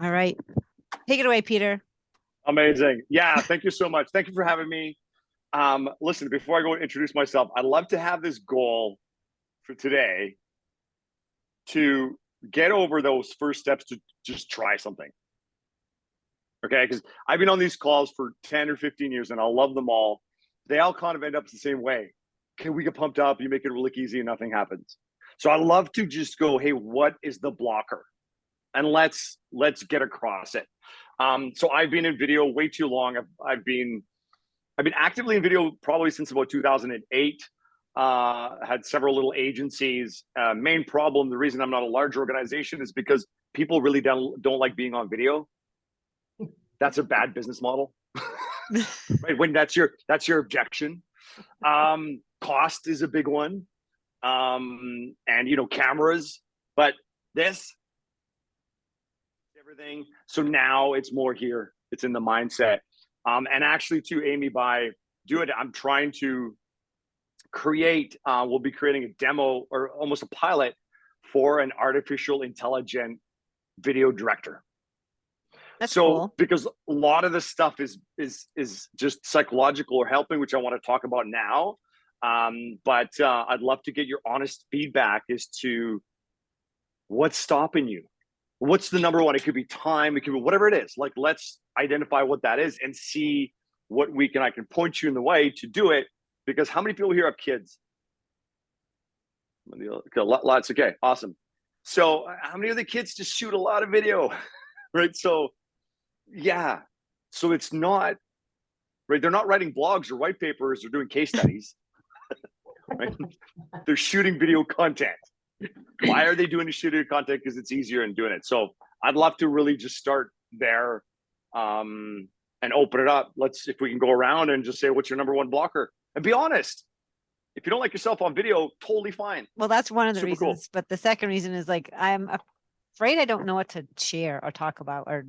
All right. Take it away, Peter. Amazing. Yeah, thank you so much. Thank you for having me. Listen, before I go and introduce myself, I'd love to have this goal for today to get over those first steps to just try something. Okay, because I've been on these calls for 10 or 15 years and I love them all. They all kind of end up the same way. Okay, we get pumped up, you make it really easy and nothing happens. So I love to just go, hey, what is the blocker? And let's get across it. So I've been in video way too long. I've been actively in video probably since about 2008. Had several little agencies. Main problem, the reason I'm not a large organization is because people really don't like being on video. That's a bad business model, right? When that's your objection. Cost is a big one, and cameras. But this everything. So now it's more here. It's in the mindset. And actually, too, Amy, by doing it, I'm trying to create. We'll be creating a demo or almost a pilot for an artificial intelligent video director. That's cool. Because a lot of this stuff is just psychological or helping, which I want to talk about now. But I'd love to get your honest feedback as to what's stopping you. What's the number one? It could be time. It could be whatever it is. Like, let's identify what that is and see what I can point you in the way to do it. Because how many people here have kids? Lots. Okay, awesome. So how many of the kids just shoot a lot of video, right? So yeah, so it's not, right? They're not writing blogs or white papers or doing case studies, right? They're shooting video content. Why are they doing the shooting content? Because it's easier in doing it. So I'd love to really just start there and open it up. If we can go around and just say, what's your number one blocker? And be honest. If you don't like yourself on video, totally fine. Well, that's one of the reasons. Cool. But the second reason is like, I'm afraid I don't know what to share or talk about or.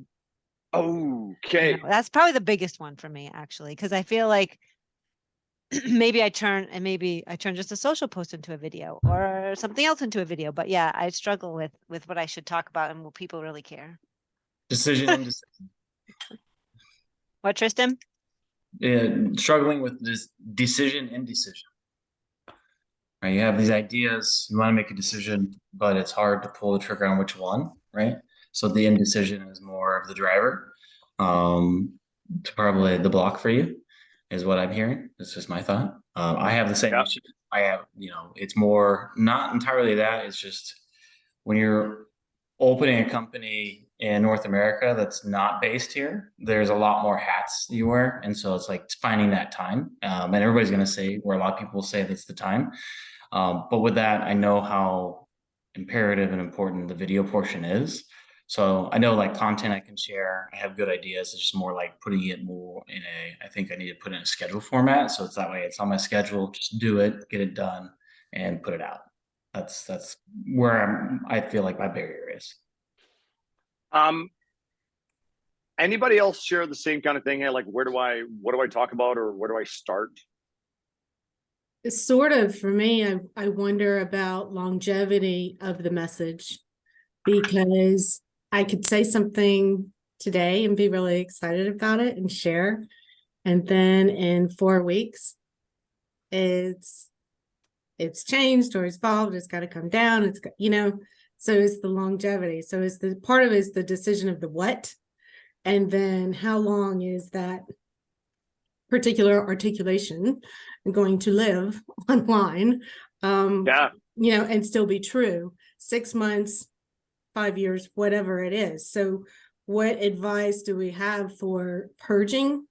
Okay. That's probably the biggest one for me, actually, because I feel like maybe I turn just a social post into a video or something else into a video. But yeah, I struggle with what I should talk about and will people really care? Decision and decision. What, Tristan? Yeah, struggling with this decision and decision. Right, you have these ideas, you want to make a decision, but it's hard to pull the trigger on which one, right? So the indecision is more of the driver. To probably the block for you is what I'm hearing. It's just my thought. I have the same issue. I have, it's more not entirely that. It's just when you're opening a company in North America that's not based here, there's a lot more hats you wear. And so it's like finding that time. And everybody's going to say, or a lot of people say that's the time. But with that, I know how imperative and important the video portion is. So I know like content I can share, I have good ideas. It's just more like putting it more in I think I need to put in a schedule format. So it's that way it's on my schedule, just do it, get it done and put it out. That's where I feel like my barrier is. Anybody else share the same kind of thing? Hey, like what do I talk about or where do I start? It's sort of, for me, I wonder about longevity of the message, because I could say something today and be really excited about it and share. And then in 4 weeks, it's changed or it's evolved, it's got to come down. It's got, so it's the longevity. So it's the part of it is the decision of the what, and then how long is that particular articulation going to live online, and still be true 6 months, 5 years, whatever it is. So what advice do we have for purging,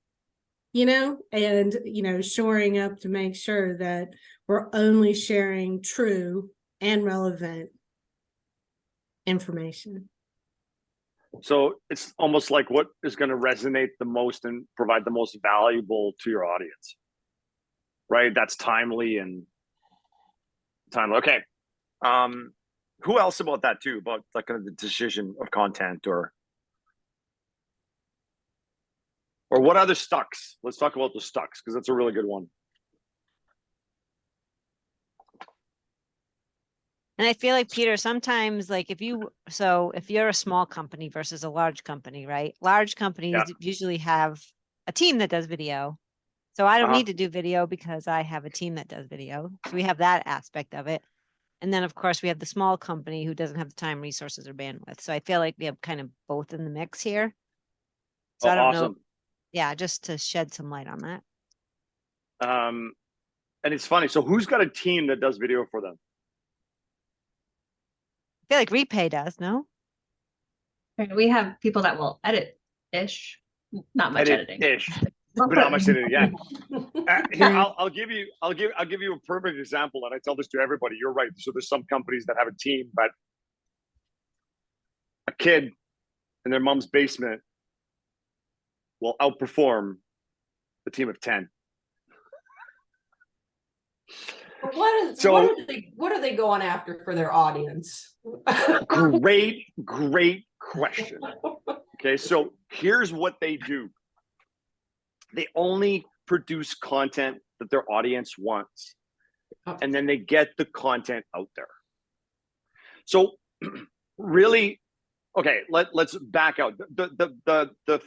and, shoring up to make sure that we're only sharing true and relevant information? So it's almost like what is going to resonate the most and provide the most valuable to your audience, right? That's timely. Okay. Who else about that too? About like kind of the decision of content or what other stucks? Let's talk about the stucks because that's a really good one. And I feel like, Peter, sometimes like if you're a small company versus a large company, right? Large companies Yeah. usually have a team that does video. So I don't Uh-huh. need to do video because I have a team that does video. So we have that aspect of it. And then of course we have the small company who doesn't have the time, resources, or bandwidth. So I feel like we have kind of both in the mix here. So Oh, I don't know. awesome. Yeah, just to shed some light on that. And it's funny. So who's got a team that does video for them? I feel like Repay does, no? We have people that will edit-ish, not much editing. Edit-ish, but not much editing. Yeah. Here, I'll give you a perfect example, and I tell this to everybody. You're right. So there's some companies that have a team, but a kid in their mom's basement will outperform a team of 10. What are they going after for their audience? Great question. Okay, so here's what they do. They only produce content that their audience wants, and then they get the content out there. So really, okay, let's back out. The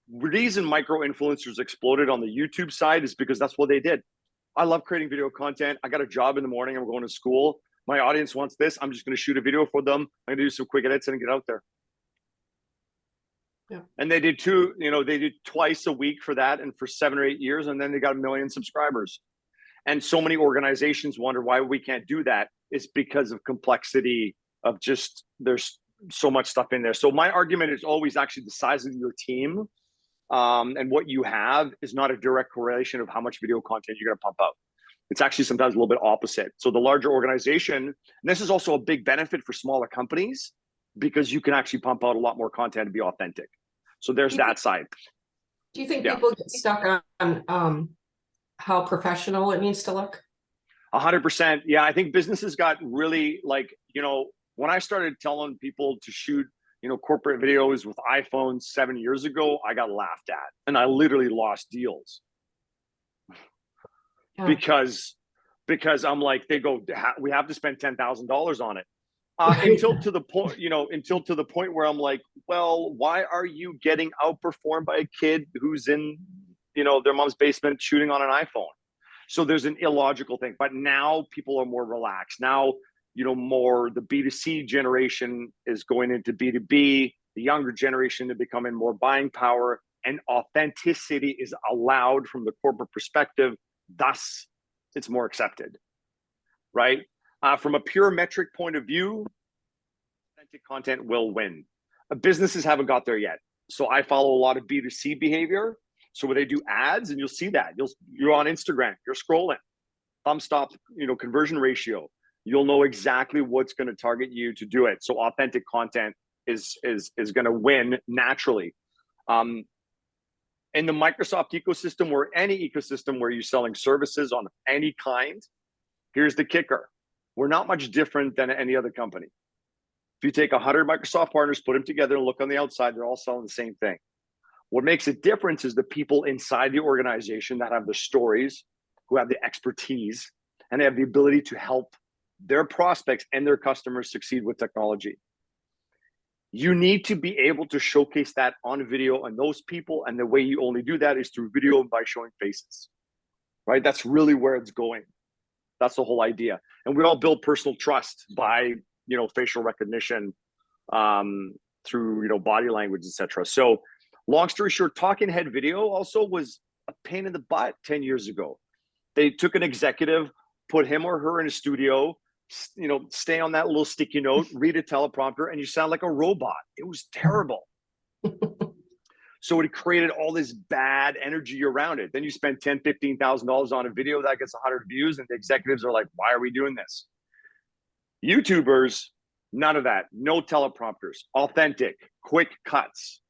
reason micro influencers exploded on the YouTube side is because that's what they did. I love creating video content. I got a job in the morning. I'm going to school. My audience wants this. I'm just going to shoot a video for them. I'm going to do some quick edits and get out there. Yeah. And they did they did twice a week for that, and for 7 or 8 years, and then they got 1 million subscribers. And so many organizations wonder why we can't do that. It's because of complexity of just, there's so much stuff in there. So my argument is always actually the size of your team and what you have is not a direct correlation of how much video content you're going to pump out. It's actually sometimes a little bit opposite. So the larger organization, and this is also a big benefit for smaller companies, because you can actually pump out a lot more content and be authentic. So there's that side. Do you think people get stuck on how professional it needs to look? 100%. Yeah, I think businesses got really when I started telling people to shoot, corporate videos with iPhones 7 years ago, I got laughed at, and I literally lost deals because I'm like, they go, we have to spend $10,000 on it. Until to the point where I'm like, well, why are you getting outperformed by a kid who's in, their mom's basement shooting on an iPhone? So there's an illogical thing, but now people are more relaxed. Now, more the B2C generation is going into B2B, the younger generation to becoming more buying power, and authenticity is allowed from the corporate perspective. Thus, it's more accepted, right? From a pure metric point of view, authentic content will win. Businesses haven't got there yet. So I follow a lot of B2C behavior. So when they do ads, and you'll see that, you're on Instagram, you're scrolling, thumb stop, conversion ratio. You'll know exactly what's going to target you to do it. So authentic content is going to win naturally. In the Microsoft ecosystem, or any ecosystem where you're selling services on any kind, here's the kicker. We're not much different than any other company. If you take 100 Microsoft partners, put them together and look on the outside, they're all selling the same thing. What makes a difference is the people inside the organization that have the stories, who have the expertise, and they have the ability to help their prospects and their customers succeed with technology. You need to be able to showcase that on video, and those people, and the way you only do that is through video and by showing faces, right? That's really where it's going. That's the whole idea. And we all build personal trust by, facial recognition, through, body language, etc. So long story short, talking head video also was a pain in the butt 10 years ago. They took an executive, put him or her in a studio, stay on that little sticky note, read a teleprompter, and you sound like a robot. It was terrible. So it created all this bad energy around it. Then you spend $10,000, $15,000 on a video that gets 100 views, and the executives are like, why are we doing this? YouTubers, none of that. No teleprompters. Authentic, quick cuts,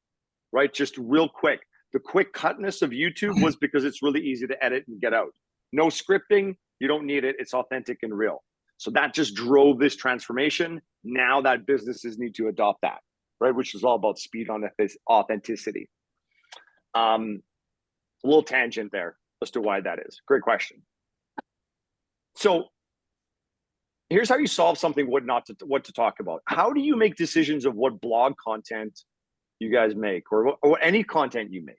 right? Just real quick. The quick cutness of YouTube was because it's really easy to edit and get out. No scripting. You don't need it. It's authentic and real. So that just drove this transformation. Now that businesses need to adopt that, right? Which is all about speed on authenticity. A little tangent there as to why that is. Great question. So here's how you solve something, what to talk about. How do you make decisions of what blog content you guys make, or any content you make?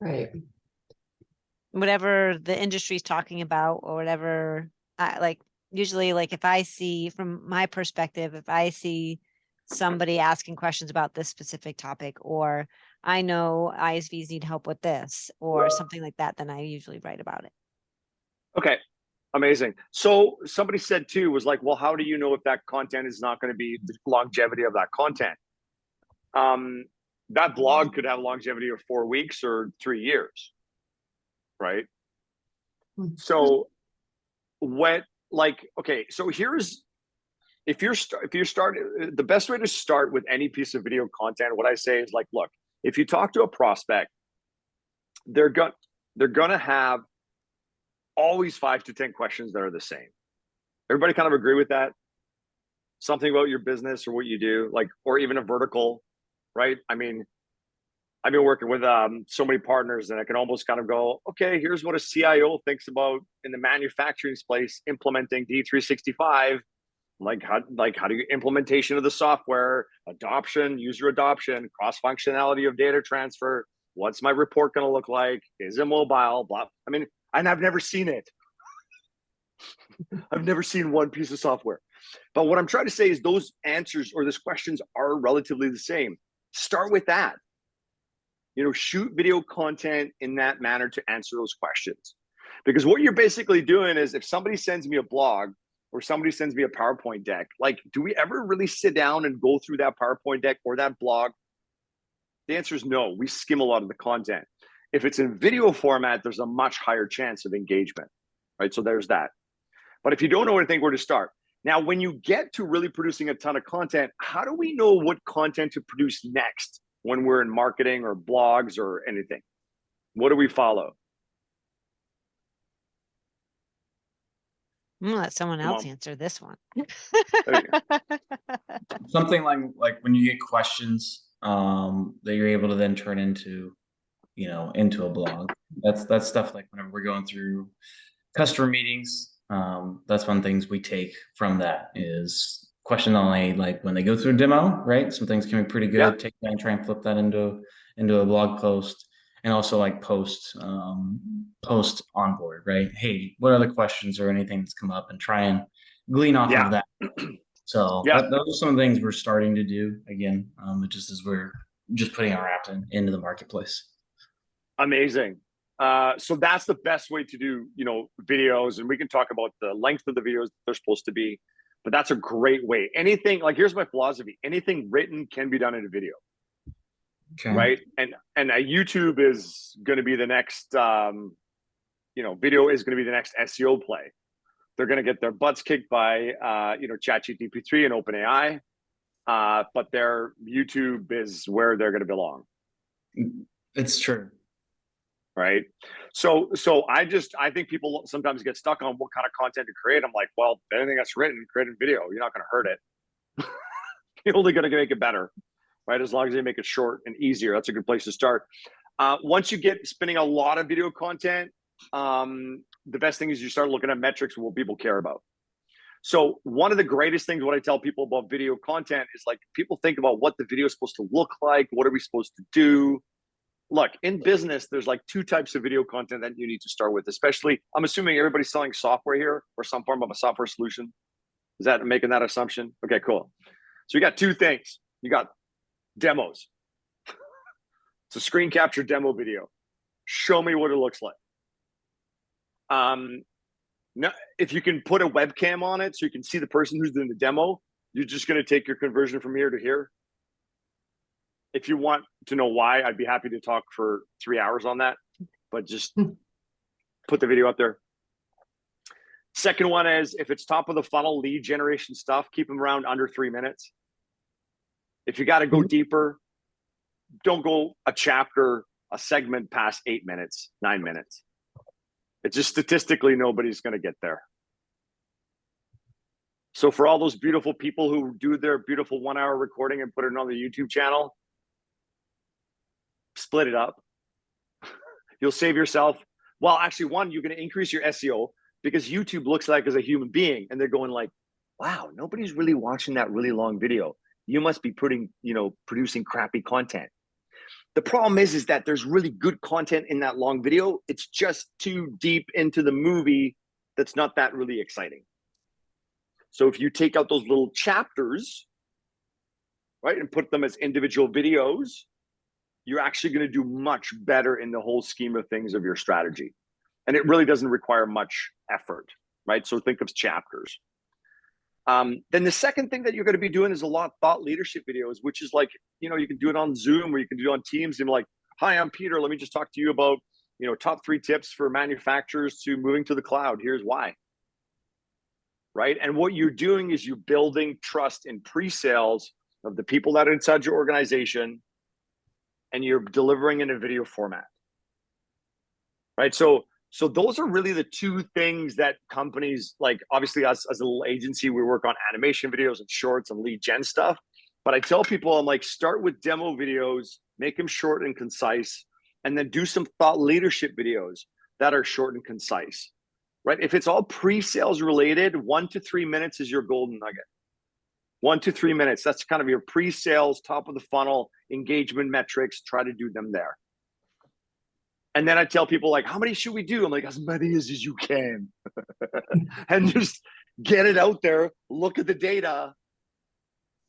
Right. Whatever the industry's talking about, or whatever, like usually, like if I see, from my perspective, if I see somebody asking questions about this specific topic, or I know ISVs need help with this or something like that, then I usually write about it. Okay, amazing. So somebody said too, was like, well, how do you know if that content is not going to be the longevity of that content? That blog could have longevity of 4 weeks or 3 years, right? So what, like, okay, so here's, if you're starting, the best way to start with any piece of video content, what I say is like, look, if you talk to a prospect, they're gonna have always 5 to 10 questions that are the same. Everybody kind of agree with that? Something about your business or what you do, like, or even a vertical, right? I mean, I've been working with so many partners, and I can almost kind of go, okay, here's what a CIO thinks about in the manufacturing space implementing D365. Like how do you implementation of the software, adoption, user adoption, cross functionality of data transfer. What's my report going to look like? Is it mobile? Blah. I mean, and I've never seen it. I've never seen one piece of software. But what I'm trying to say is those answers or those questions are relatively the same. Start with that. You know, shoot video content in that manner to answer those questions. Because what you're basically doing is, if somebody sends me a blog or somebody sends me a PowerPoint deck, like, do we ever really sit down and go through that PowerPoint deck or that blog? The answer is no. We skim a lot of the content. If it's in video format, there's a much higher chance of engagement, right? So there's that. But if you don't know anything, where to start? Now, when you get to really producing a ton of content, how do we know what content to produce next when we're in marketing or blogs or anything? What do we follow? I'm gonna let someone Come else on. answer this one. There you go. Something like when you get questions that you're able to then turn into, into a blog. That's stuff like whenever we're going through customer meetings, that's one things we take from that is question only, like when they go through a demo, right? Some things can be pretty good. Yeah. Take that and try and flip that into a blog post, and also like post onboard, right? Hey, what other questions or anything that's come up, and try and glean off of that. So Yeah. those are some things we're starting to do again. Just as we're just putting our app into the marketplace. Amazing. So that's the best way to do, videos, and we can talk about the length of the videos they're supposed to be, but that's a great way. Anything, like, here's my philosophy: anything written can be done in a video, Okay. right? And YouTube is going to be the next, video is going to be the next SEO play. They're going to get their butts kicked by, ChatGPT 3 and OpenAI, but their YouTube is where they're going to belong. It's true. Right. So I think people sometimes get stuck on what kind of content to create. I'm like, well, anything that's written, create in video. You're not going to hurt it. You're only going to make it better, right? As long as they make it short and easier, that's a good place to start. Once you get spinning a lot of video content, the best thing is you start looking at metrics of what people care about. So one of the greatest things, what I tell people about video content is, like, people think about what the video is supposed to look like. What are we supposed to do? Look, in business, there's like 2 types of video content that you need to start with, especially, I'm assuming everybody's selling software here or some form of a software solution. Is that making that assumption? Okay, cool. So you got 2 things. You got demos. It's a screen capture demo video. Show me what it looks like. Now, if you can put a webcam on it so you can see the person who's doing the demo, you're just going to take your conversion from here to here. If you want to know why, I'd be happy to talk for 3 hours on that, but just put the video up there. Second one is, if it's top of the funnel lead generation stuff, keep them around under 3 minutes. If you got to go deeper, don't go a chapter, a segment past 8 minutes, 9 minutes. It's just statistically, nobody's going to get there. So for all those beautiful people who do their beautiful 1-hour recording and put it on the YouTube channel, split it up. You'll save yourself. Well, actually, one, you're going to increase your SEO because YouTube looks like as a human being, and they're going like, wow, nobody's really watching that really long video. You must be producing crappy content. The problem is that there's really good content in that long video. It's just too deep into the movie that's not that really exciting. So if you take out those little chapters, right, and put them as individual videos, you're actually going to do much better in the whole scheme of things of your strategy. And it really doesn't require much effort, right? So think of chapters. Then the second thing that you're going to be doing is a lot of thought leadership videos, which is like, you can do it on Zoom or you can do it on Teams and like, hi, I'm Peter. Let me just talk to you about, top 3 tips for manufacturers to moving to the cloud. Here's why. Right. And what you're doing is you're building trust in pre-sales of the people that are inside your organization, and you're delivering in a video format. Right. So those are really the 2 things that companies, like obviously us as a little agency, we work on animation videos and shorts and lead gen stuff. But I tell people, I'm like, start with demo videos, make them short and concise, and then do some thought leadership videos that are short and concise. Right? If it's all pre-sales related, 1 to 3 minutes is your golden nugget. 1 to 3 minutes. That's kind of your pre-sales, top of the funnel engagement metrics. Try to do them there. And then I tell people like, how many should we do? I'm like, as many as you can. And just get it out there. Look at the data.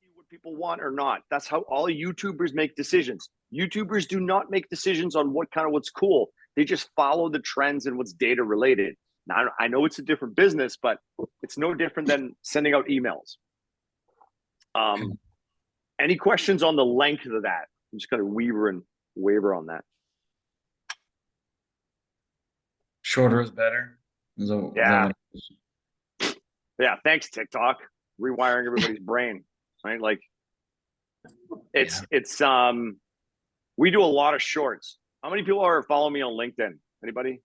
See what people want or not. That's how all YouTubers make decisions. YouTubers do not make decisions on what's cool. They just follow the trends and what's data related. Now, I know it's a different business, but it's no different than sending out emails. Any questions on the length of that? I'm just going to waver on that. Shorter is better. Yeah. Yeah. Thanks, TikTok. Rewiring everybody's brain, right? Like it's we do a lot of shorts. How many people are following me on LinkedIn? Anybody?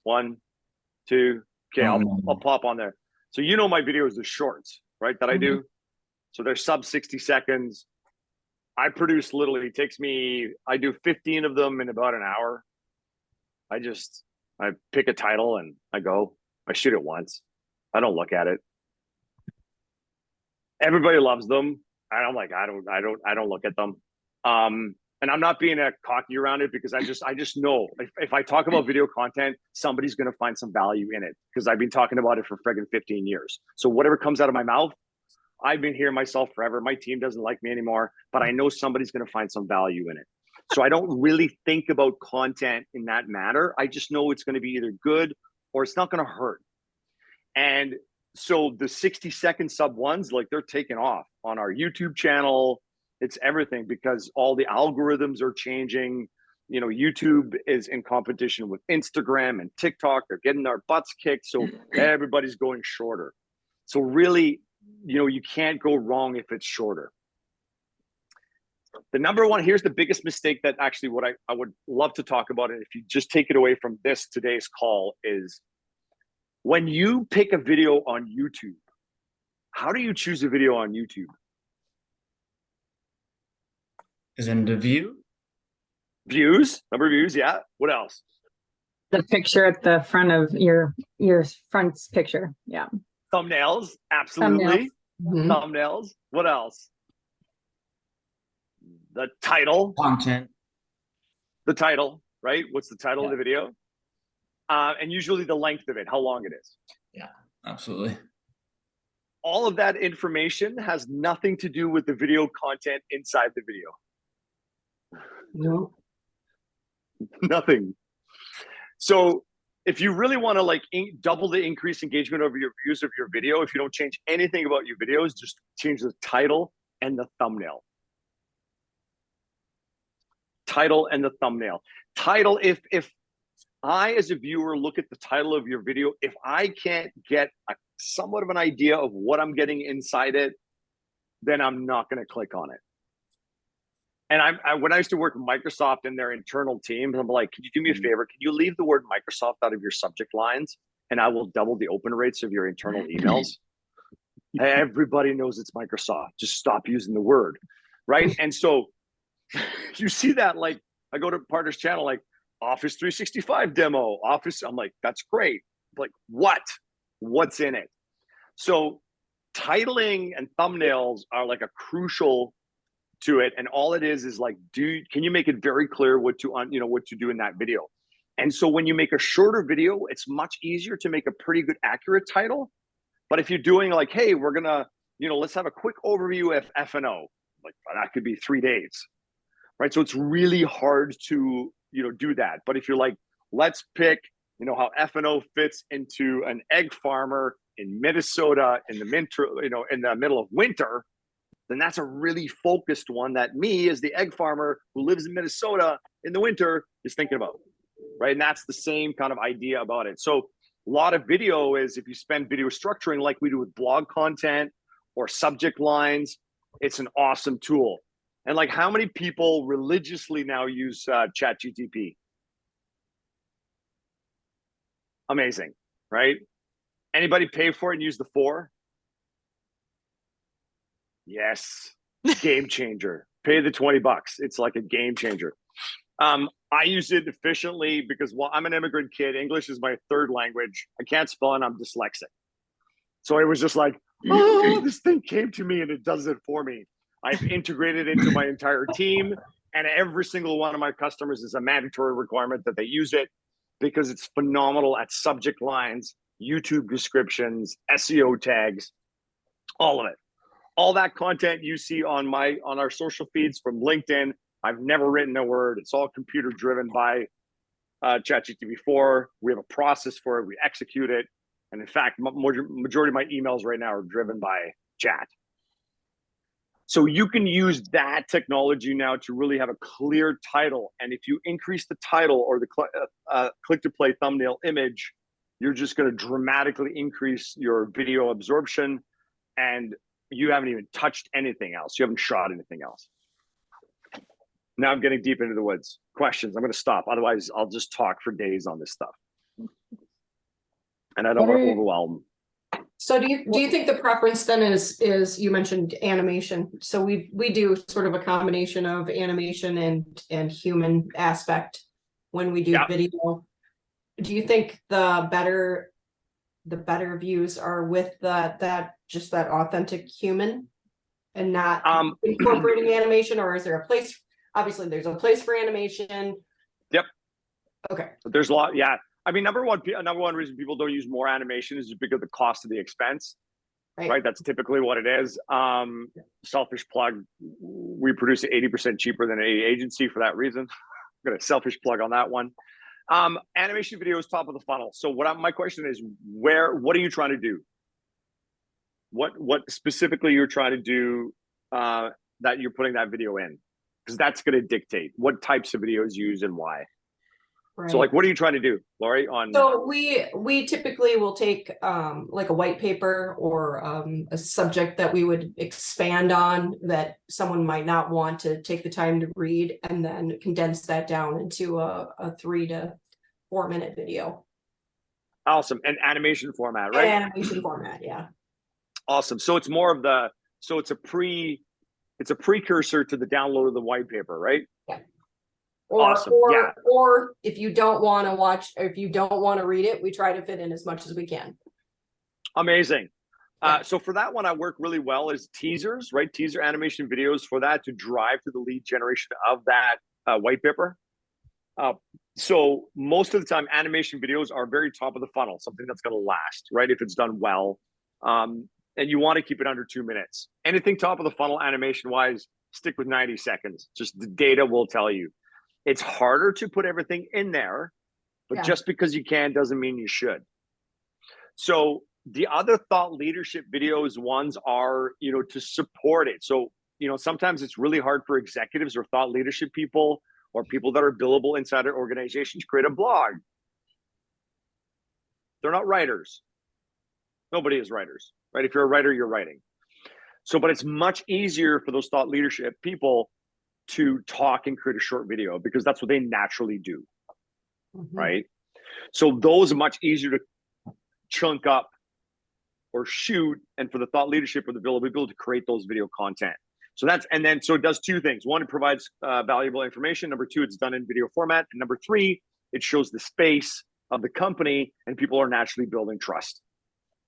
1, 2. Okay, I'll pop on there. So my videos are shorts, right? That I do. So they're sub 60 seconds. I produce literally, I do 15 of them in about an hour. I pick a title and I shoot it once. I don't look at it. Everybody loves them. And I'm like, I don't look at them. And I'm not being a cocky around it because I just know if I talk about video content, somebody's going to find some value in it because I've been talking about it for friggin' 15 years. So whatever comes out of my mouth, I've been hearing myself forever. My team doesn't like me anymore, but I know somebody's going to find some value in it. So I don't really think about content in that matter. I just know it's going to be either good or it's not going to hurt. And so the 60-second sub ones, like they're taking off on our YouTube channel. It's everything because all the algorithms are changing. YouTube is in competition with Instagram and TikTok. They're getting our butts kicked. So everybody's going shorter. So really, you can't go wrong if it's shorter. The number one, here's the biggest mistake that actually what I would love to talk about, and if you just take it away from today's call, is when you pick a video on YouTube, how do you choose a video on YouTube? Is in the view? Views, number of views, yeah. What else? The picture at the front of your front picture, yeah. Thumbnails, absolutely. Thumbnails. What else? The title. Content. The title, right? What's the title of the video? And usually the length of it, how long it is. Yeah, absolutely. All of that information has nothing to do with the video content inside the video. No. Nothing. So if you really want to double the increase engagement over your views of your video, if you don't change anything about your videos, just change the title and the thumbnail. Title and the thumbnail. Title, if I as a viewer look at the title of your video, if I can't get somewhat of an idea of what I'm getting inside it, then I'm not going to click on it. And when I used to work with Microsoft and their internal teams, I'm like, can you do me a favor? Can you leave the word Microsoft out of your subject lines and I will double the open rates of your internal emails? Everybody knows it's Microsoft. Just stop using the word, right? And so you see that, I go to partners channel, Office 365 demo, Office. I'm like, that's great. like what's in it? So titling and thumbnails are like a crucial to it, and all it is like, can you make it very clear what to do in that video? And so when you make a shorter video, it's much easier to make a pretty good accurate title. But if you're doing like, hey, we're gonna, let's have a quick overview of F&O, like that could be 3 days, right? So it's really hard to do that. But if you're like, let's pick how F&O fits into an egg farmer in Minnesota in the middle of winter, then that's a really focused one that me as the egg farmer who lives in Minnesota in the winter is thinking about, right? And that's the same kind of idea about it. So a lot of video is, if you spend video structuring like we do with blog content or subject lines, it's an awesome tool. And like, how many people religiously now use ChatGPT? Amazing, right? Anybody pay for it and use the 4? Yes, game changer. Pay the $20. It's like a game changer. I use it efficiently because, well, I'm an immigrant kid. English is my 3rd language. I can't spell and I'm dyslexic. So it was just like, oh, this thing came to me and it does it for me. I've integrated into my entire team, and every single one of my customers is a mandatory requirement that they use it because it's phenomenal at subject lines, YouTube descriptions, SEO tags, all of it. All that content you see on our social feeds from LinkedIn, I've never written a word. It's all computer driven by ChatGPT-4. We have a process for it. We execute it. And in fact, majority of my emails right now are driven by chat. So you can use that technology now to really have a clear title. And if you increase the title or the click to play thumbnail image, you're just going to dramatically increase your video absorption, and you haven't even touched anything else. You haven't shot anything else. Now I'm getting deep into the woods. Questions? I'm going to stop. Otherwise, I'll just talk for days on this stuff. And I don't want to overwhelm. So do you think the preference then is you mentioned animation? So we do sort of a combination of animation and human aspect when we do video. Do you think the better views are with that authentic human and not incorporating animation, or is there a place? Obviously there's a place for animation. Yep. Okay. There's a lot. Yeah. I mean, number one reason people don't use more animation is just because of the cost of the expense, right? That's typically what it is. Selfish plug. We produce it 80% cheaper than any agency for that reason. I'm going to selfish plug on that one. Animation video is top of the funnel. So my question is, what are you trying to do? What specifically you're trying to do that you're putting that video in? Because that's going to dictate what types of videos you use and why. Right. So like, what are you trying to do, Laurie? So we typically will take like a white paper or a subject that we would expand on that someone might not want to take the time to read, and then condense that down into a 3 to 4 minute video. Awesome. And animation format, right? Animation format, yeah. Awesome. So it's more of it's a precursor to the download of the white paper, right? Yeah. Awesome. Or if you don't want to watch, or if you don't want to read it, we try to fit in as much as we can. Amazing. So for that one, I work really well as teasers, right? Teaser animation videos for that to drive to the lead generation of that white paper. So most of the time, animation videos are very top of the funnel, something that's going to last, right? If it's done well. And you want to keep it under 2 minutes. Anything top of the funnel animation wise, stick with 90 seconds. Just the data will tell you. It's harder to put everything in there, but just because you can doesn't mean you should. So the other thought leadership videos ones are, to support it. So, sometimes it's really hard for executives or thought leadership people or people that are billable inside their organizations to create a blog. They're not writers. Nobody is writers, right? If you're a writer, you're writing. So, but it's much easier for those thought leadership people to talk and create a short video because that's what they naturally do, right? So those are much easier to chunk up or shoot, and for the thought leadership or the billable people to create those video content. So it does 2 things. 1, it provides valuable information. Number 2, it's done in video format. And number 3, it shows the space of the company, and people are naturally building trust,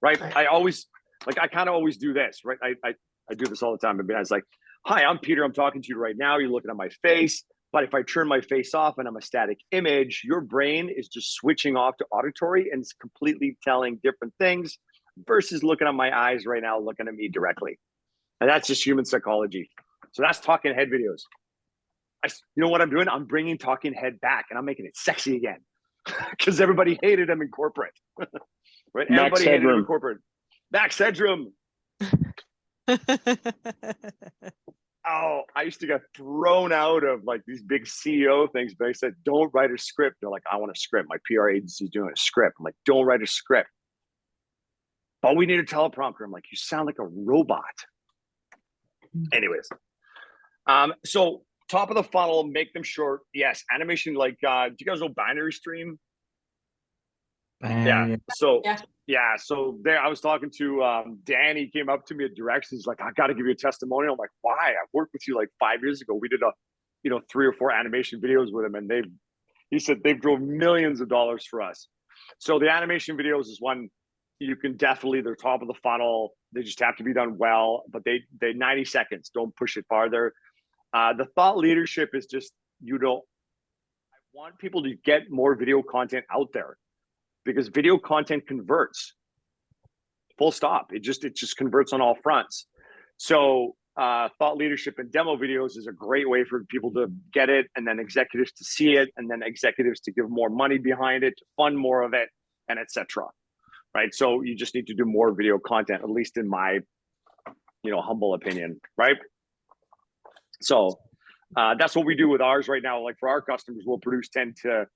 right? Right. I always, like, I kind of always do this, right? I do this all the time. I was like, hi, I'm Peter. I'm talking to you right now. You're looking at my face. But if I turn my face off and I'm a static image, your brain is just switching off to auditory and it's completely telling different things versus looking at my eyes right now, looking at me directly. And that's just human psychology. So that's talking head videos. You know what I'm doing? I'm bringing talking head back and I'm making it sexy again because everybody hated them in corporate, right? Max Everybody hated them in headroom. corporate. Max headroom. Oh, I used to get thrown out of like these big CEO things, but I said, don't write a script. They're like, I want a script. My PR agency is doing a script. I'm like, don't write a script. But we need a teleprompter. I'm like, you sound like a robot. Anyways. So top of the funnel, make them short. Yes, animation, like, do you guys know Binary Stream? Yeah. So yeah. So there, I was talking to Dan. He came up to me at Directions. He's like, I got to give you a testimonial. I'm like, why? I've worked with you like 5 years ago. We did 3 or 4 animation videos with him, and he said they've drove millions of dollars for us. So the animation videos is one you can definitely, they're top of the funnel. They just have to be done well, but they 90 seconds. Don't push it farther. The thought leadership is just, I want people to get more video content out there, because video content converts, full stop. It just converts on all fronts. So thought leadership and demo videos is a great way for people to get it, and then executives to see it, and then executives to give more money behind it, to fund more of it, and etc. Right? So you just need to do more video content, at least in my, humble opinion, right? So that's what we do with ours right now. Like for our customers, we'll produce 10 to,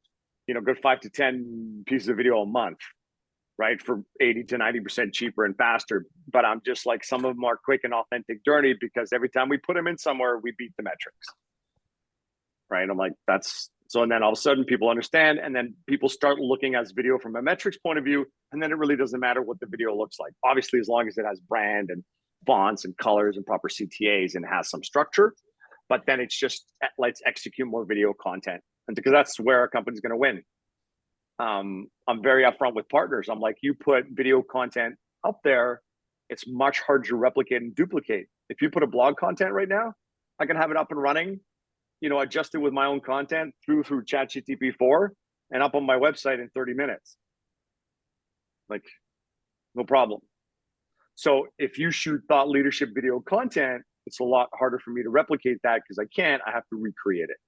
good 5 to 10 pieces of video a month, right? For 80 to 90% cheaper and faster. But I'm just like, some of them are quick and authentic, dirty, because every time we put them in somewhere, we beat the metrics, right? I'm like, so, and then all of a sudden people understand, and then people start looking at video from a metrics point of view, and then it really doesn't matter what the video looks like. Obviously, as long as it has brand and fonts and colors and proper CTAs and has some structure, but then it's just, let's execute more video content. And because that's where our company's going to win. I'm very upfront with partners. I'm like, you put video content up there, it's much harder to replicate and duplicate. If you put a blog content right now, I can have it up and running, adjusted with my own content through ChatGPT 4 and up on my website in 30 minutes. Like, no problem. So if you shoot thought leadership video content, it's a lot harder for me to replicate that, because I have to recreate it.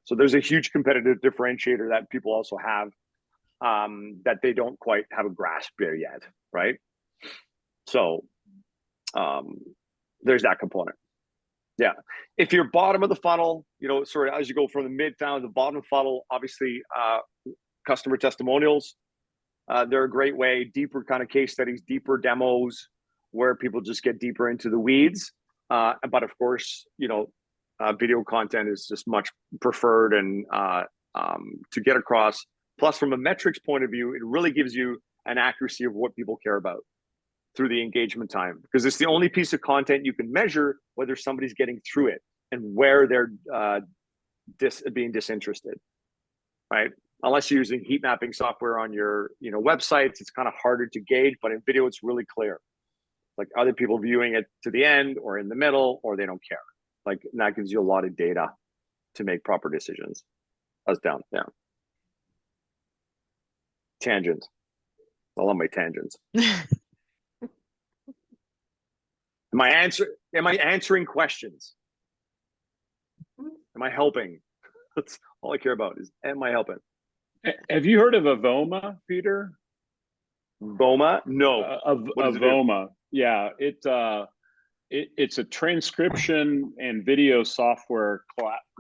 So there's a huge competitive differentiator that people also have, that they don't quite have a grasp there yet, right? So there's that component. Yeah. If you're bottom of the funnel, as you go from the mid down to the bottom of the funnel, obviously customer testimonials, they're a great way. Deeper kind of case studies, deeper demos, where people just get deeper into the weeds. But of course, video content is just much preferred and to get across. Plus, from a metrics point of view, it really gives you an accuracy of what people care about through the engagement time, because it's the only piece of content you can measure whether somebody's getting through it and where they're being disinterested, right? Unless you're using heat mapping software on your websites, it's kind of harder to gauge, but in video, it's really clear. Like, other people viewing it to the end or in the middle, or they don't care. Like, and that gives you a lot of data to make proper decisions. That's down. Yeah. Tangents. I love my tangents. Am I answering questions? Am I helping? That's all I care about, is, am I helping? Have you heard of Avoma, Peter? Voma? No. Avoma. Yeah, it's a transcription and video software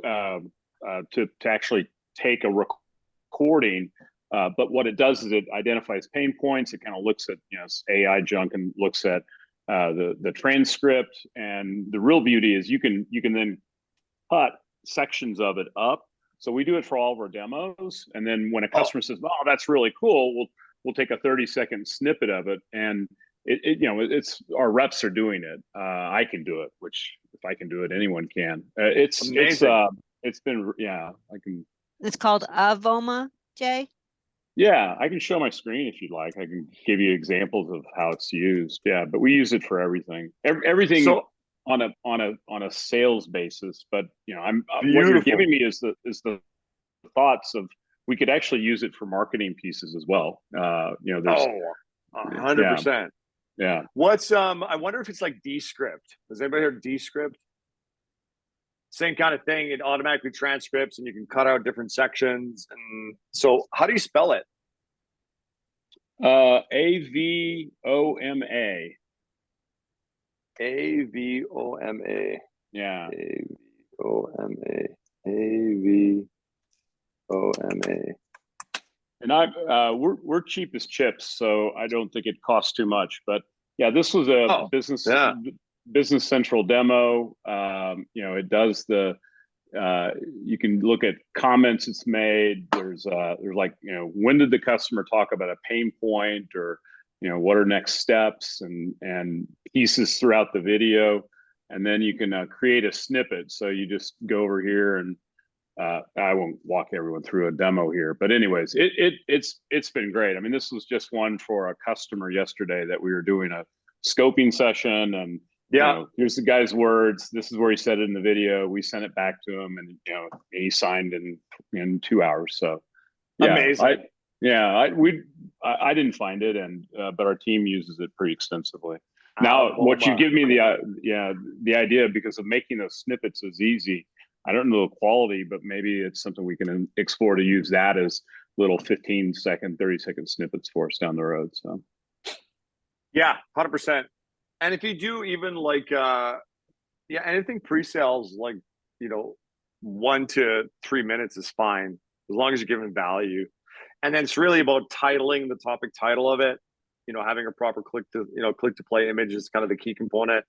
to actually take a recording. But what it does is it identifies pain points. It kind of looks at AI junk and looks at the transcript. And the real beauty is you can then cut sections of it up. So we do it for all of our demos. And then when a customer says, "Oh, that's really cool," we'll take a 30-second snippet of it, and it's our reps are doing it. I can do it, which if I can do it, anyone can. It's been, I can. It's called Avoma, Jay. Yeah, I can show my screen if you'd like. I can give you examples of how it's used. Yeah, but we use it for everything. Everything So on a sales basis. But I'm what you're beautiful. giving me is the thoughts of we could actually use it for marketing pieces as well. There's 100%. Yeah. What's I wonder if it's like Descript. Has anybody heard Descript? Same kind of thing. It automatically transcripts and you can cut out different sections. And so how do you spell it? AVOMA. AVOMA. Yeah. AVOMA. AVOMA. And we're cheap as chips, so I don't think it costs too much. But yeah, this was a business central demo. It does you can look at comments it's made. There's like, when did the customer talk about a pain point, or what are next steps, and pieces throughout the video. And then you can create a snippet. So you just go over here, and I won't walk everyone through a demo here, but anyways, it's been great. I mean, this was just one for a customer yesterday that we were doing a scoping session, and here's the guy's words. This is where he said it in the video. We sent it back to him, and he signed in 2 hours. So yeah, amazing. I didn't find it, but our team uses it pretty extensively. Now, what you give me the idea, because of making those snippets is easy. I don't know the quality, but maybe it's something we can explore to use that as little 15-second, 30-second snippets for us down the road. So, yeah, 100%. And if you do even like, anything pre-sales, like, 1 to 3 minutes is fine, as long as you're giving value. And then it's really about titling the topic title of it. Having a proper click to play image is kind of the key component.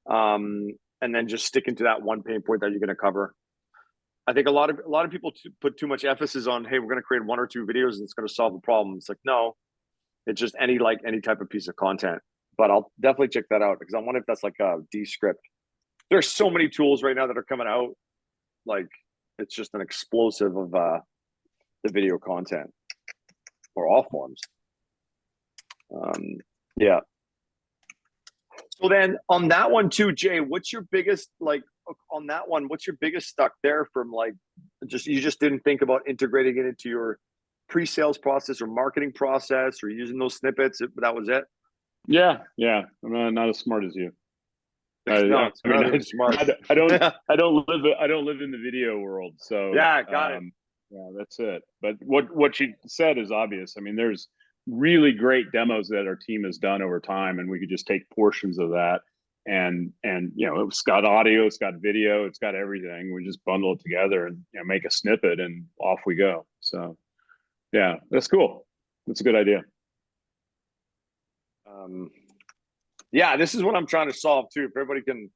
And then just sticking to that one pain point that you're going to cover. I think a lot of people put too much emphasis on, hey, we're going to create 1 or 2 videos and it's going to solve the problem. It's like, no, it's just any type of piece of content. But I'll definitely check that out, because I wonder if that's like a Descript. There's so many tools right now that are coming out. Like, it's just an explosive of the video content, or all forms. Yeah. So then on that one too, Jay, what's your biggest, on that one, what's your biggest stuck there from, you just didn't think about integrating it into your pre-sales process or marketing process, or using those snippets? That was it? Yeah. I'm not as smart as you. No, smart. I don't live in the video world. So yeah, got it. Yeah, that's it. But what you said is obvious. I mean, there's really great demos that our team has done over time, and we could just take portions of that and it's got audio, it's got video, it's got everything. We just bundle it together and make a snippet, and off we go. So yeah, that's cool. That's a good idea. Yeah, this is what I'm trying to solve too. If everybody can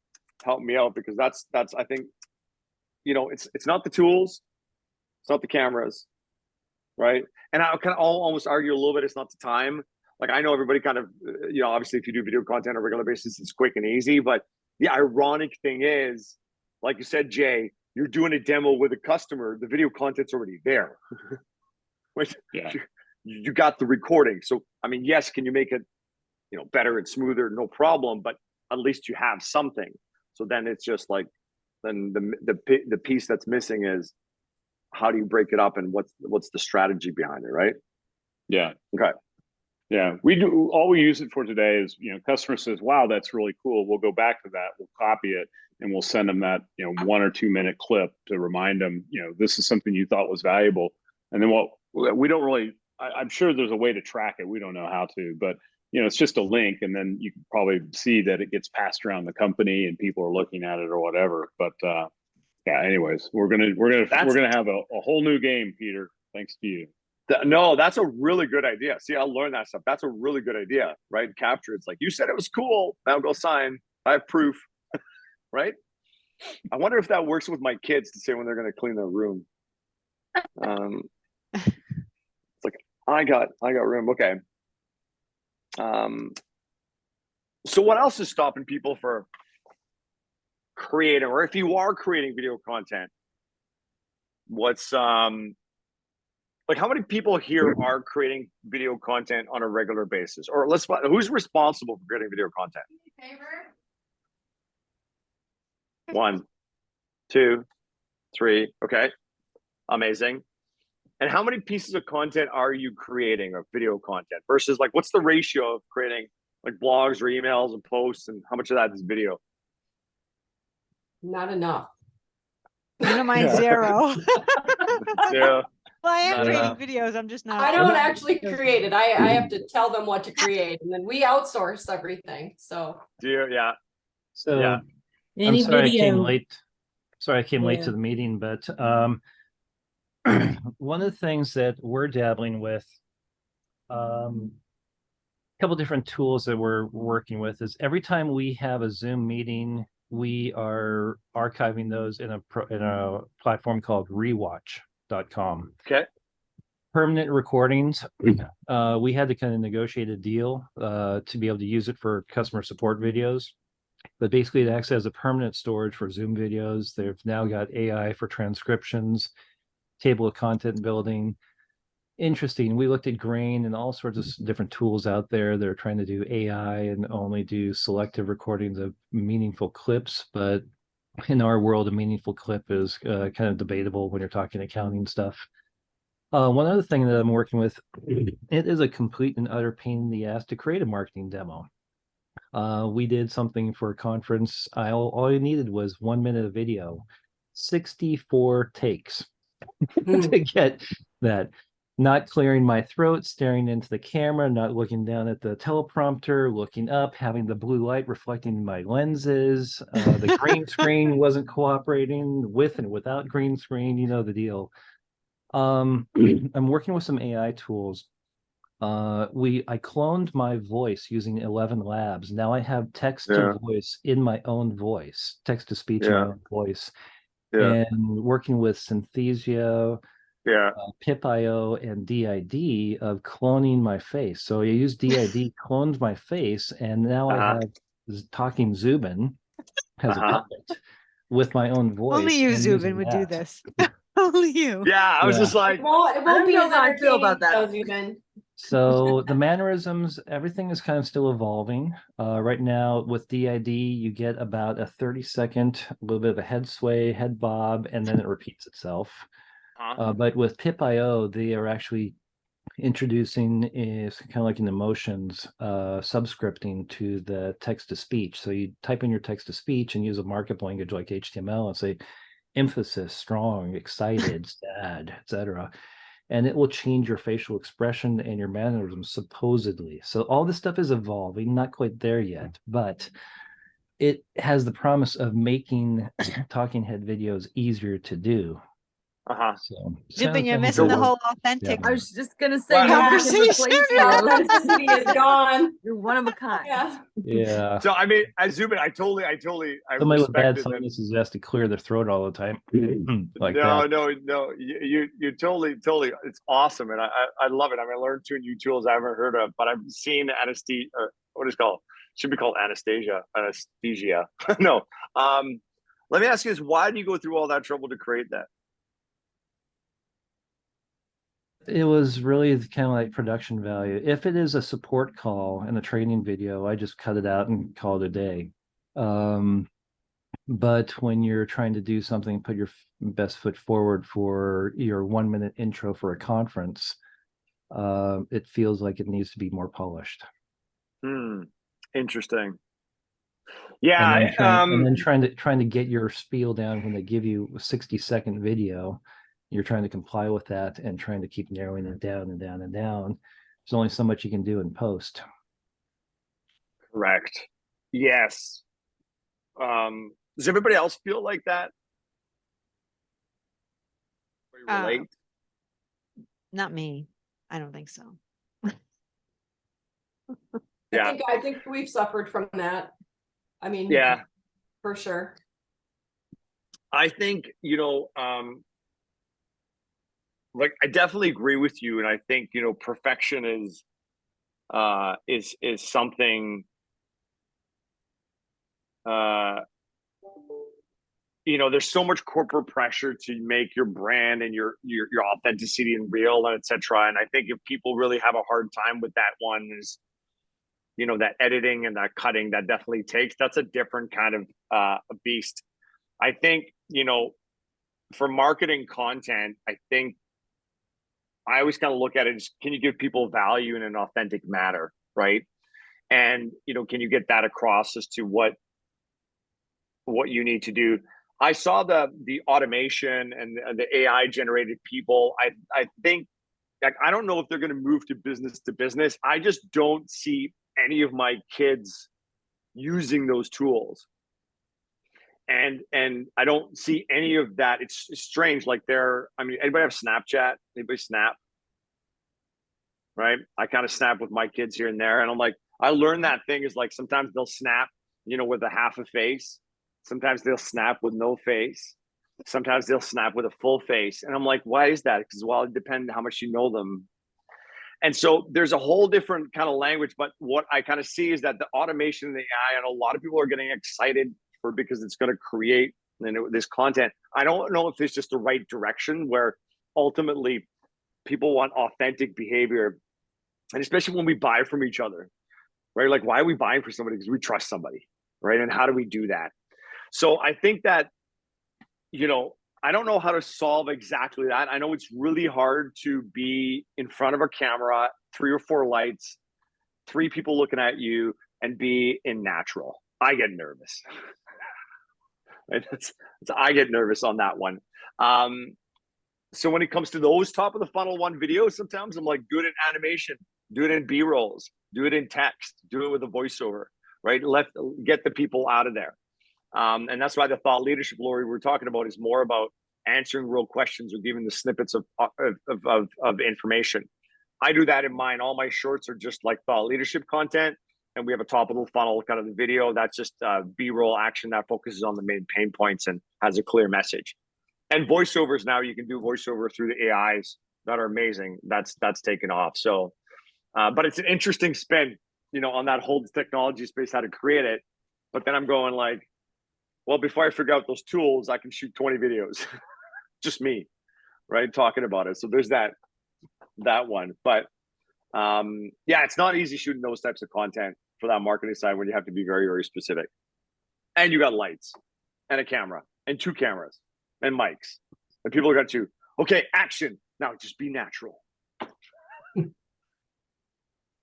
help me out, because that's I think, it's not the tools, it's not the cameras, right? And I kind of almost argue a little bit, it's not the time. Like, I know everybody kind of, obviously if you do video content on a regular basis, it's quick and easy. But the ironic thing is, like you said, Jay, you're doing a demo with a customer, the video content's already there. Yeah. You got the recording. So, I mean, yes, can you make it, better and smoother? No problem. But at least you have something. So then it's just like, then the piece that's missing is, how do you break it up, and what's the strategy behind it, right? Yeah. Okay. Yeah, all we use it for today is, customer says, wow, that's really cool. We'll go back to that, we'll copy it, and we'll send them that, 1 or 2 minute clip to remind them, this is something you thought was valuable. And then we don't really, I'm sure there's a way to track it. We don't know how to, but it's just a link, and then you can probably see that it gets passed around the company and people are looking at it or whatever. But yeah, anyways, we're gonna have a whole new game, Peter, thanks to you. No, that's a really good idea. See, I'll learn that stuff. That's a really good idea, right? Capture. It's like, you said it was cool. Now go sign. I have proof, right? I wonder if that works with my kids, to say when they're going to clean their room. It's like, I got room. Okay. So what else is stopping people for creating, or if you are creating video content, what's like how many people here are creating video content on a regular basis? Or who's responsible for creating video content? One, two, three. Okay. Amazing. And how many pieces of content are you creating of video content versus like, what's the ratio of creating like blogs or emails and posts, and how much of that is video? Not enough. You know, mine's Yeah. 0. Yeah. Well, I am Not creating enough. videos. I'm just not. I don't actually create it. I have to tell them what to create, and then we outsource everything. So Yeah. So Yeah. I'm Any sorry I came video, late. Sorry I came late Yeah. to the meeting, but one of the things that we're dabbling with, a couple different tools that we're working with is every time we have a Zoom meeting, we are archiving those in a platform called rewatch.com. Okay. Permanent recordings. We had to kind of negotiate a deal to be able to use it for customer support videos. But basically, it acts as a permanent storage for Zoom videos. They've now got AI for transcriptions, table of content building. Interesting. We looked at Grain and all sorts of different tools out there. They're trying to do AI and only do selective recordings of meaningful clips. But in our world, a meaningful clip is kind of debatable when you're talking accounting stuff. One other thing that I'm working with, it is a complete and utter pain in the ass to create a marketing demo. We did something for a conference. All I needed was 1 minute of video, 64 takes to get that. Not clearing my throat, staring into the camera, not looking down at the teleprompter, looking up, having the blue light reflecting in my lenses. The green screen wasn't cooperating with and without green screen. You know the deal. I'm working with some AI tools. I cloned my voice using 11 Labs. Now I have text to voice in my own voice, text to speech in my own voice, and working with Synthesia, Pip.io, and DID of cloning my face. So I use DID, cloned my face, and now I have talking Zubin as a puppet with my own voice. Only you, and Zubin, using would do that. this. Only you. Yeah. I was just like, it won't be know as how I feel about entertaining, that. Even. So the mannerisms, everything is kind of still evolving. Right now with DID, you get about a 30-second, a little bit of a head sway, head bob, and then it repeats itself. But with Pip.io, they are actually introducing is kind of like an emotions subscripting to the text to speech. So you type in your text to speech and use a markup language like HTML and say emphasis, strong, excited, sad, etc. And it will change your facial expression and your mannerisms supposedly. So all this stuff is evolving, not quite there yet, but it has the promise of making talking head videos easier to do. So Zubin, you're missing the whole authentic. I was just gonna say, Well, nobody can conversation. replace you. Authenticity is gone. You're one of a kind. Yeah. So I mean, as Zubin, I Somebody with bad respected that. sinuses has to clear their throat all the time. Like No, that. no, you totally, it's awesome, and I love it. I mean, I learned 2 new tools I haven't heard of, but I've seen anesthesia. What is it called? Should be called anesthesia. No. Let me ask you this: why do you go through all that trouble to create that? It was really kind of like production value. If it is a support call and a training video, I just cut it out and call it a day. But when you're trying to do something, put your best foot forward for your 1 minute intro for a conference, it feels like it needs to be more polished. Interesting. Yeah. And then trying to get your spiel down when they give you a 60-second video. You're trying to comply with that and trying to keep narrowing it down and down and down. There's only so much you can do in post. Correct. Yes. Does everybody else feel like that? Relate? Not me. I don't think so. I think we've suffered from that. I mean, for sure. I think, like I definitely agree with you, and I think perfection is something you know, there's so much corporate pressure to make your brand and your authenticity and real and etc. And I think if people really have a hard time with that one, is, you know, that editing and that cutting, that definitely takes, that's a different kind of beast. I think, you know, for marketing content, I think I always kind of look at it as, can you give people value in an authentic manner, right? And, you know, can you get that across as to what you need to do? I saw the automation and the AI generated people. I think, like, I don't know if they're going to move to business. I just don't see any of my kids using those tools. And I don't see any of that. It's strange. Like, I mean, anybody have Snapchat? Anybody snap? Right? I kind of snap with my kids here and there. And I'm like, I learned that thing is like, sometimes they'll snap, you know, with a half a face. Sometimes they'll snap with no face. Sometimes they'll snap with a full face. And I'm like, why is that? Because, well, it depends how much you know them. And so there's a whole different kind of language. But what I kind of see is that the automation and the AI, and a lot of people are getting excited for, because it's going to create, you know, this content. I don't know if it's just the right direction, where ultimately people want authentic behavior. And especially when we buy from each other, right? Like, why are we buying for somebody? Because we trust somebody, right? And how do we do that? So I think that, you know, I don't know how to solve exactly that. I know it's really hard to be in front of a camera, 3 or 4 lights, 3 people looking at you, and be in natural. I get nervous. Right? I get nervous on that one. So when it comes to those top of the funnel one videos, sometimes I'm like, do it in animation, do it in B-rolls, do it in text, do it with a voiceover, right? Get the people out of there. And that's why the thought leadership, Lori, we're talking about, is more about answering real questions or giving the snippets of information. I do that in mine. All my shorts are just like thought leadership content. And we have a top of the funnel kind of the video. That's just B-roll action that focuses on the main pain points and has a clear message. And voiceovers, now you can do voiceover through the AIs that are amazing. That's taken off. So, but it's an interesting spin, you know, on that whole technology space, how to create it. But then I'm going like, well, before I figure out those tools, I can shoot 20 videos, just me, right, talking about it. So there's that one. But yeah, it's not easy shooting those types of content for that marketing side, when you have to be very, very specific. And you got lights and a camera and 2 cameras and mics, and people are going to, okay, action now, just be natural.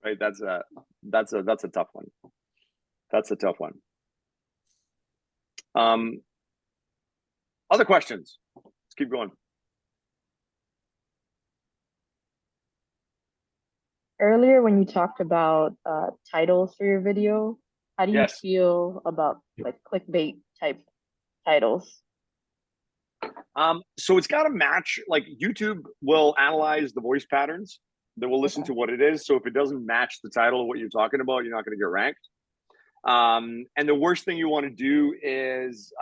Right? That's a tough one. That's a tough one. Other questions? Let's keep going. Earlier, when you talked about titles for your video, how do you feel about like clickbait type titles? So it's got to match. Like, YouTube will analyze the voice patterns. They will listen to what it is. So if it doesn't match the title of what you're talking about, you're not going to get ranked. And the worst thing you want to do is,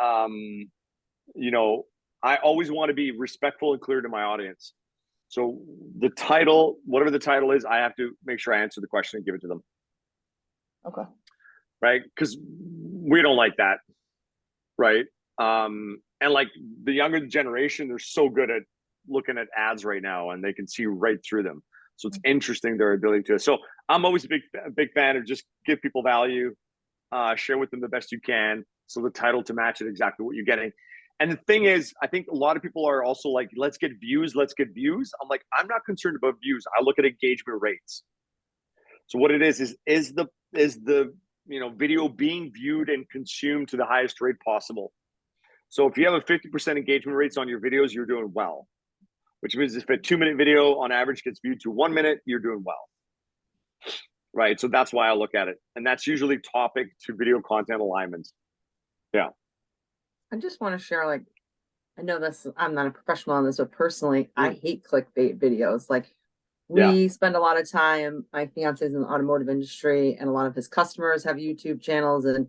you know, I always want to be respectful and clear to my audience. So the title, whatever the title is, I have to make sure I answer the question and give it to them. Okay. Right? Because we don't like that. Right? And like the younger generation, they're so good at looking at ads right now, and they can see right through them. So it's interesting, their ability to. So I'm always a big fan of just give people value, share with them the best you can. So the title to match it exactly what you're getting. And the thing is, I think a lot of people are also like, let's get views. I'm like, I'm not concerned about views. I look at engagement rates. So what it is the you know, video being viewed and consumed to the highest rate possible. So if you have a 50% engagement rates on your videos, you're doing well. Which means if a 2-minute video on average gets viewed to 1 minute, you're doing well. Right? So that's why I look at it. And that's usually topic to video content alignments. Yeah. I just want to share, like, I know this, I'm not a professional on this, but personally, I hate clickbait videos. Like, we spend a lot of time, my fiance's in the automotive industry, and a lot of his customers have YouTube channels. And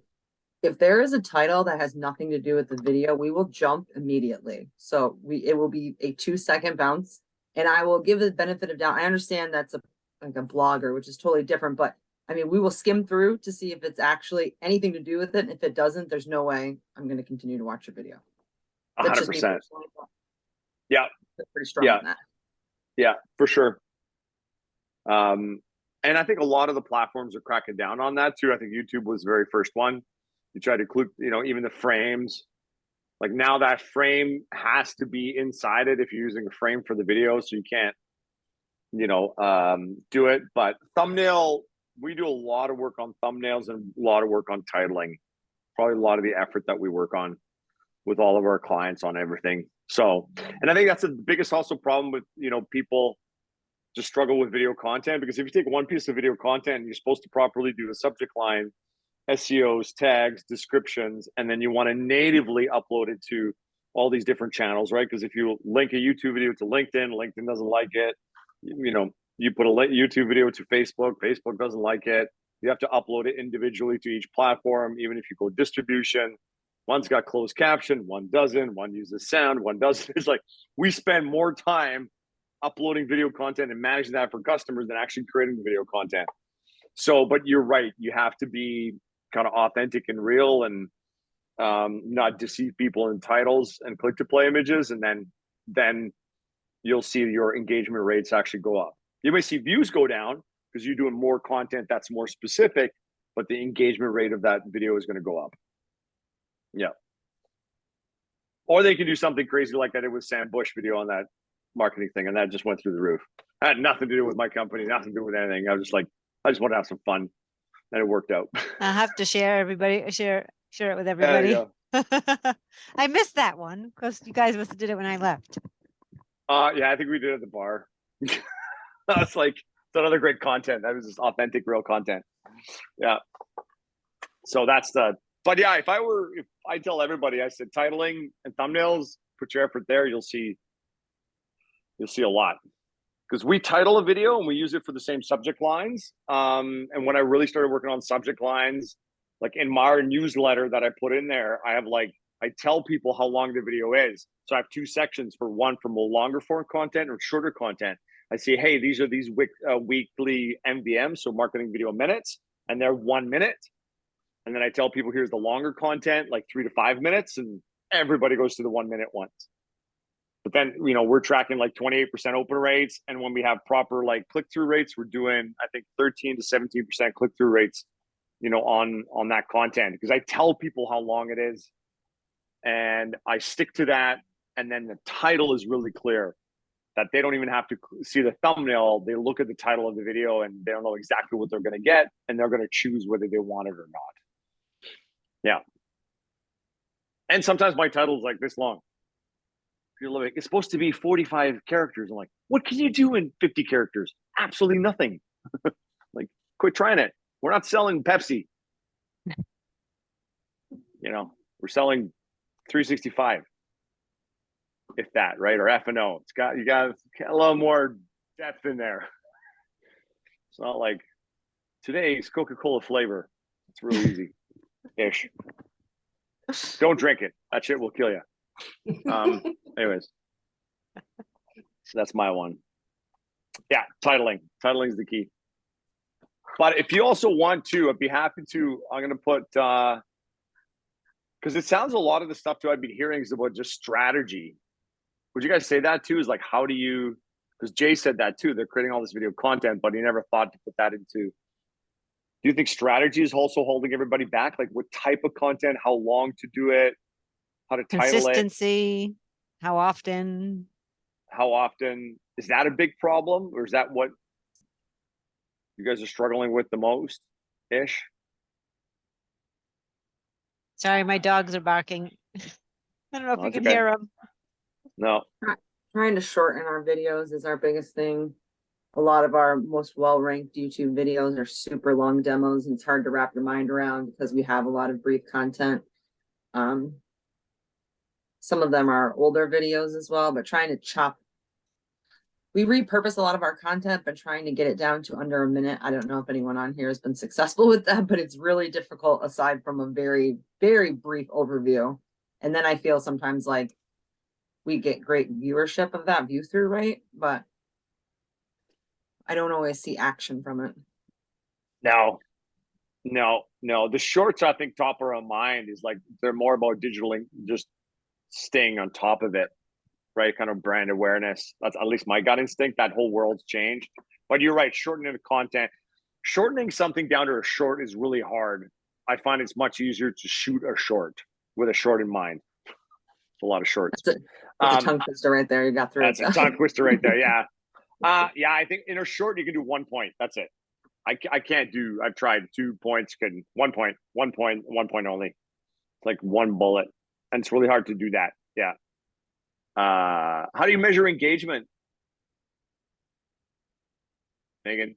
if there is a title that has nothing to do with the video, we will jump immediately. So it will be a 2-second bounce, and I will give the benefit of doubt. I understand that's like a blogger, which is totally different, but I mean, we will skim through to see if it's actually anything to do with it. And if it doesn't, there's no way I'm going to continue to watch your video. That's just me 100%. personally, but Yeah. they're pretty strong Yeah. on that. Yeah, for sure. And I think a lot of the platforms are cracking down on that too. I think YouTube was the very first one. You try to include, even the frames. Like now that frame has to be inside it if you're using a frame for the video, so you can't, do it. But thumbnail, we do a lot of work on thumbnails and a lot of work on titling. Probably a lot of the effort that we work on with all of our clients on everything. So, and I think that's the biggest also problem with, people just struggle with video content, because if you take one piece of video content and you're supposed to properly do the subject line, SEOs, tags, descriptions, and then you want to natively upload it to all these different channels, right? Because if you link a YouTube video to LinkedIn, LinkedIn doesn't like it. You put a YouTube video to Facebook, Facebook doesn't like it. You have to upload it individually to each platform, even if you go distribution. One's got closed caption, one doesn't, one uses sound, one doesn't. It's like we spend more time uploading video content and managing that for customers than actually creating the video content. So, but you're right, you have to be kind of authentic and real, and not deceive people in titles and click to play images, and then you'll see your engagement rates actually go up. You may see views go down because you're doing more content that's more specific, but the engagement rate of that video is going to go up. Yeah. Or they can do something crazy like I did with Sam Bush video on that marketing thing, and that just went through the roof. It had nothing to do with my company, nothing to do with anything. I was just like, I just want to have some fun, and it worked out. I have to share it with everybody. I missed that one because you guys must have did it when I left. Yeah, I think we did it at the bar. That's like, it's another great content. That was just authentic, real content. Yeah. So but yeah, if I tell everybody, I said titling and thumbnails, put your effort there, you'll see a lot. Because we title a video and we use it for the same subject lines. And when I really started working on subject lines, like in my newsletter that I put in there, I tell people how long the video is. So I have two sections, for one from a longer form content or shorter content. I say, hey, these are these weekly MVMs, so marketing video minutes, and they're 1 minute. And then I tell people, here's the longer content, like 3 to 5 minutes, and everybody goes to the 1 minute ones. But then, we're tracking like 28% open rates. And when we have proper like click-through rates, we're doing, I think, 13 to 17% click-through rates, on that content. Because I tell people how long it is and I stick to that. And then the title is really clear, that they don't even have to see the thumbnail. They look at the title of the video and they don't know exactly what they're going to get. And they're going to choose whether they want it or not. Yeah. And sometimes my title is like this long. You're like, it's supposed to be 45 characters. I'm like, what can you do in 50 characters? Absolutely nothing. Like, quit trying it. We're not selling Pepsi. We're selling 365, if that, right? Or F&O. You got a little more depth in there. It's not like today's Coca-Cola flavor. It's real easy ish. Don't drink it. That shit will kill you. Anyways, so that's my one. Yeah, titling is the key. But if you also want to, I'd be happy to. I'm going to put because it sounds a lot of the stuff too I've been hearing is about just strategy. Would you guys say that too? Is like, how do you? Because Jay said that too. They're creating all this video content, but he never thought to put that into. Do you think strategy is also holding everybody back? Like, what type of content, how long to do it, how to title it, consistency, how often is that a big problem, or is that what you guys are struggling with the most ish? Sorry, my dogs are barking. I don't know if you can hear them. No. Trying to shorten our videos is our biggest thing. A lot of our most well-ranked YouTube videos are super long demos, and it's hard to wrap your mind around because we have a lot of brief content. Some of them are older videos as well, but trying to we repurpose a lot of our content, but trying to get it down to under a minute. I don't know if anyone on here has been successful with that, but it's really difficult aside from a very, very brief overview. And then I feel sometimes like we get great viewership of that view through rate, but I don't always see action from it. No. The shorts, I think, top of our mind is like, they're more about digital, just staying on top of it, right? Kind of brand awareness. That's at least my gut instinct. That whole world's changed. But you're right, shortening the content. Shortening something down to a short is really hard. I find it's much easier to shoot a short with a short in mind. A lot of shorts. That's a tongue twister right there. You got through That's it. a tongue twister right there. Yeah. Yeah, I think in a short you can do 1 point. That's it. I can't do. I've tried 2 points. 1 point, 1 point, 1 point only. It's like one bullet, and it's really hard to do that. Yeah. How do you measure engagement, Megan?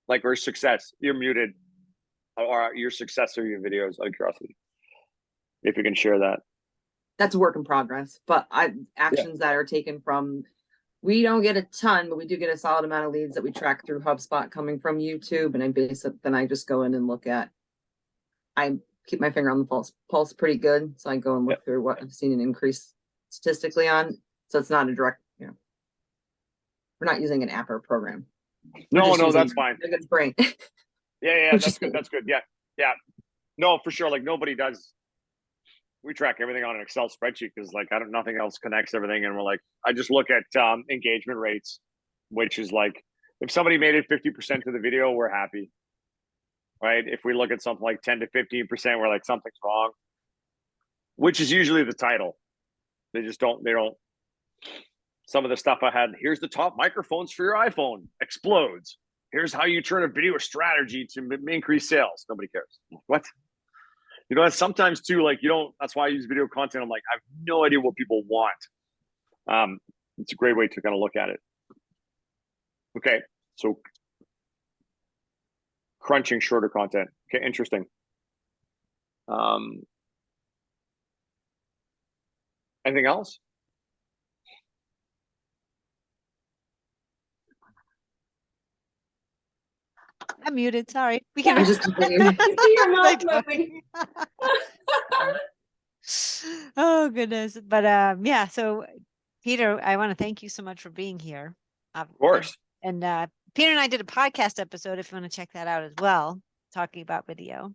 Like, or success? You're muted. Or your success or your videos? Out of curiosity, if you can share that. That's a work in progress, but actions that are taken from, we don't get a ton, but we do get a solid amount of leads that we track through HubSpot coming from YouTube. And I base it, then I just go in and look at, I keep my finger on the pulse pretty good. So I go and look through what I've seen an increase statistically on. So it's not a direct, we're not using an app or a program. No, that's fine. A good brain. Yeah, that's good. That's good. Yeah. No, for sure. Like, nobody does. We track everything on an Excel spreadsheet because, like, nothing else connects everything, and we're like, I just look at engagement rates, which is like, if somebody made it 50% of the video, we're happy, right? If we look at something like 10 to 15%, we're like, something's wrong, which is usually the title. They don't. Some of the stuff I had, here's the top microphones for your iPhone, explodes. Here's how you turn a video strategy to increase sales. Nobody cares. What? Sometimes too, like, that's why I use video content. I'm like, I have no idea what people want. It's a great way to kind of look at it. Okay. So crunching shorter content. Okay. Interesting. Anything else? I'm muted. Sorry. We Yeah, can just your mouth moving. Oh goodness. But yeah, so Peter, I want to thank you so much for being here. Of course. And Peter and I did a podcast episode, if you want to check that out as well, talking about video.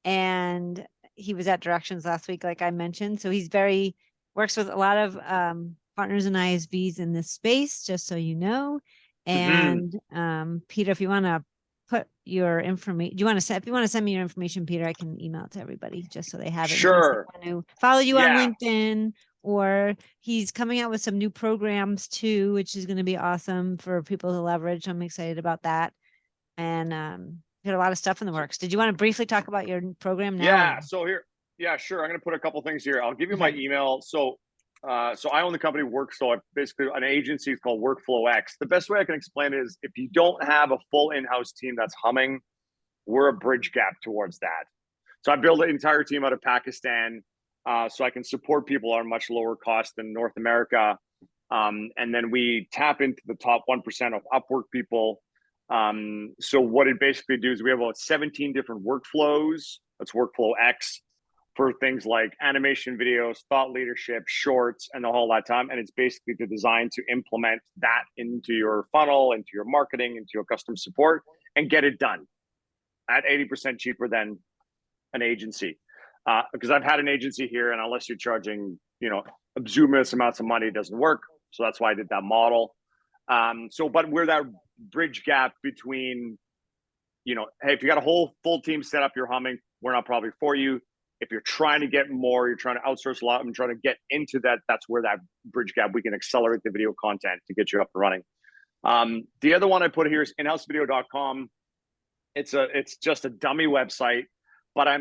And he was at Directions last week, like I mentioned. So he's works with a lot of partners and ISVs in this space, just so you know. And Peter, if you want to put your information, if you want to send me your information, Peter, I can email it to everybody just so they have it. Sure. In case they want to follow you on LinkedIn, or he's coming out with some new programs too, which is going to be awesome for people to leverage. I'm excited about that. And got a lot of stuff in the works. Did you want to briefly talk about your program now? Yeah. So here, sure. I'm going to put a couple things here. I'll give you my email. So I own the company WorkflowX. Basically, an agency is called WorkflowX. The best way I can explain it is, if you don't have a full in-house team that's humming, we're a bridge gap towards that. So I built an entire team out of Pakistan, so I can support people at a much lower cost than North America. And then we tap into the top 1% of Upwork people. So what it basically do is we have about 17 different workflows. That's WorkflowX, for things like animation videos, thought leadership, shorts, and the whole that time. And it's basically designed to implement that into your funnel, into your marketing, into your customer support, and get it done at 80% cheaper than an agency. Because I've had an agency here, and unless you're charging, obscene amounts of money, it doesn't work. So that's why I did that model. But we're that bridge gap between, hey, if you got a whole full team set up, you're humming, we're not probably for you. If you're trying to get more, you're trying to outsource a lot and trying to get into that, that's where that bridge gap, we can accelerate the video content to get you up and running. The other one I put here is inhousevideo.com. It's just a dummy website, but I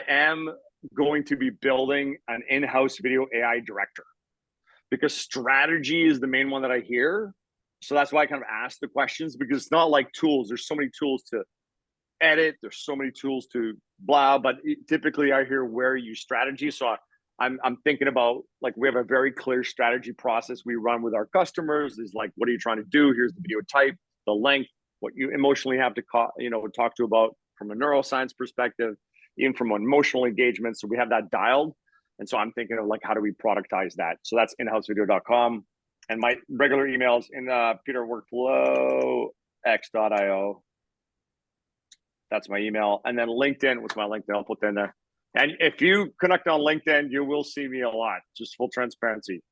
am going to be building an in-house video AI director, because strategy is the main one that I hear. So that's why I kind of asked the questions, because it's not like tools. There's so many tools to edit. There's so many tools to blah, but typically I hear, where are you strategy? So I'm thinking about, like, we have a very clear strategy process we run with our customers. Is like, what are you trying to do? Here's the video type, the length, what you emotionally have to talk to about from a neuroscience perspective, even from an emotional engagement. So we have that dialed. And so I'm thinking of, like, how do we productize that? So that's inhousevideo.com. And my regular emails in peterworkflowx.io. That's my email. And then LinkedIn, what's my LinkedIn? I'll put that in there. And if you connect on LinkedIn, you will see me a lot. Just full transparency.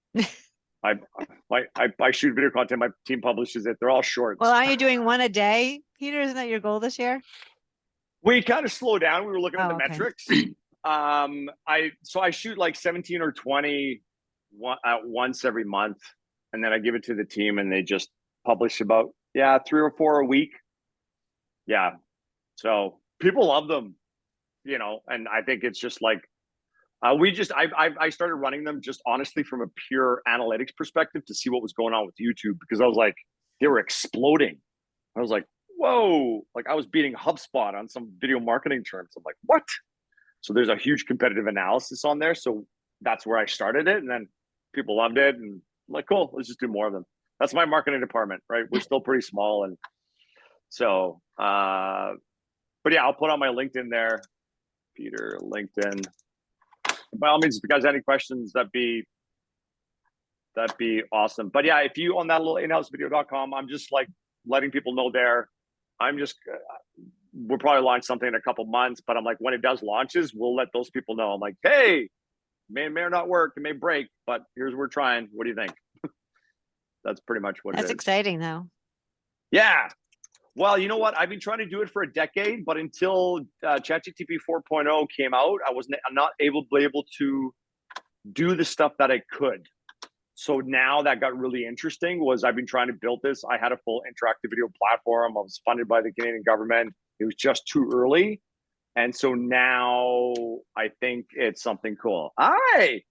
I shoot video content. My team publishes it. They're all shorts. Well, are you doing one a day, Peter? Isn't that your goal this year? We kind of slowed down. We were looking at the okay. metrics. I shoot like 17 or 20 once every month, and then I give it to the team, and they just publish about 3 or 4 a week. Yeah, so people love them, you know, and I think it's just like I started running them just honestly from a pure analytics perspective to see what was going on with YouTube, because I was like, they were exploding. I was like, whoa, like I was beating HubSpot on some video marketing terms. I'm like, what? So there's a huge competitive analysis on there. So that's where I started it. And then people loved it. And I'm like, cool, let's just do more of them. That's my marketing department, right? We're still pretty small. And so, but yeah, I'll put on my LinkedIn there, Peter, LinkedIn. By all means, if you guys have any questions, that'd be awesome. But yeah, if you on that little inhousevideo.com, I'm just like letting people know there. I'm just, we'll probably launch something in a couple months, but I'm like, when it does launches, we'll let those people know. I'm like, hey, may or not work, it may break, but here's what we're trying. What do you think? That's pretty much what it is. That's exciting though. Yeah. Well, you know what? I've been trying to do it for a decade, but until ChatGPT 4.0 came out, I'm not able to do the stuff that I could. So now that got really interesting was I've been trying to build this. I had a full interactive video platform. I was funded by the Canadian government. It was just too early. And so now I think it's something cool. Hi.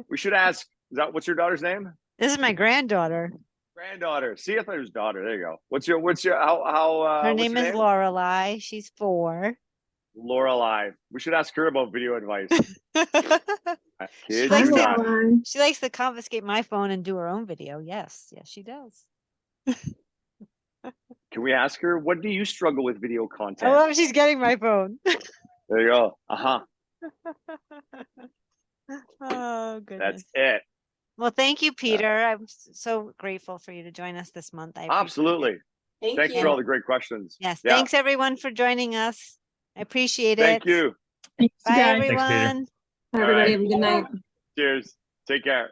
We should ask, what's your daughter's name? This is my granddaughter. Granddaughter. See, I thought it was daughter. There you go. What's your how her name is Lorelei. She's 4. Lorelei. We should ask her about video advice. She likes to confiscate my phone and do her own video. Yes, she does. Can we ask her, what do you struggle with video content? I love she's getting my phone. There you go. Uh-huh. Oh, goodness. That's it. Well, thank you, Peter. I'm so grateful for you to join us this month. Absolutely. Thanks for all the great questions. Yes. Yeah. Thanks, everyone, for joining us. I appreciate it. Thank you. Bye, everyone. Everybody have a good night. Cheers. Take care.